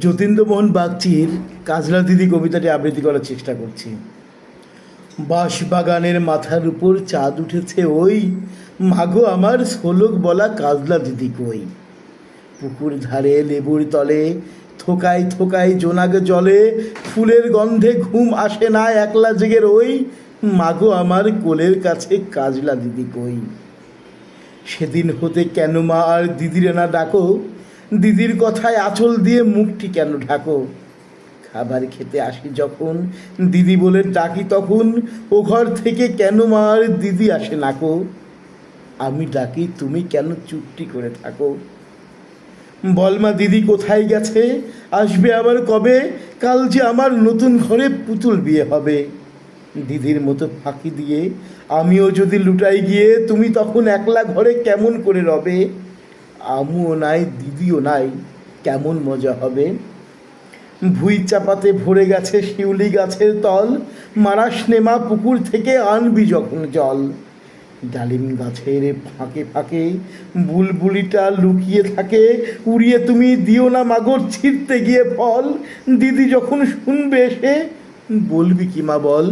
যতীন্দ্রমোহন বাগচির কাজলা দিদি কবিতাটি আবৃত্তি করার চেষ্টা করছি। বাঁশ বাগানের মাথার উপর চাঁদ উঠেছে ওই, মাগো আমার শোলক বলা কাজলা দিদি কই। পুকুর ধারে লেবুর তলে থোকায় থোকায় জোনাক জলে, ফুলের গন্ধে ঘুম আসে না একলা জেগে রই, মাগো আমার কোলের কাছে কাজলা দিদি কই। সেদিন হতে কেন মা আর দিদিরে না ডাকো, দিদির কথায় আঁচল দিয়ে মুখটি কেন ঢাকো। খাবার খেতে আসি যখন দিদি বলে ডাকি তখন, ও ঘর থেকে কেন মা আর দিদি আসে নাকো। আমি ডাকি তুমি কেন চুপটি করে থাকো। বলমা দিদি কোথায় গেছে, আসবে আবার কবে, কাল যে আমার নতুন ঘরে পুতুল বিয়ে হবে। দিদির মতো ফাঁকি দিয়ে আমিও যদি লুটাই গিয়ে, তুমি তখন একলা ঘরে কেমন করে রবে। আমিও নাই দিদিও নাই, কেমন মজা হবে। ভুই চাপাতে ভরে গেছে শিউলি গাছের তল, মারাস নেমা পুকুর থেকে আনবি যখন জল। ডালিম গাছের ফাঁকে ফাঁকে বুলবুলিটা লুকিয়ে থাকে, উড়িয়ে তুমি দিও না মাগর ছিঁড়তে গিয়ে ফল। দিদি যখন শুনবে এসে বলবি কি মা বল।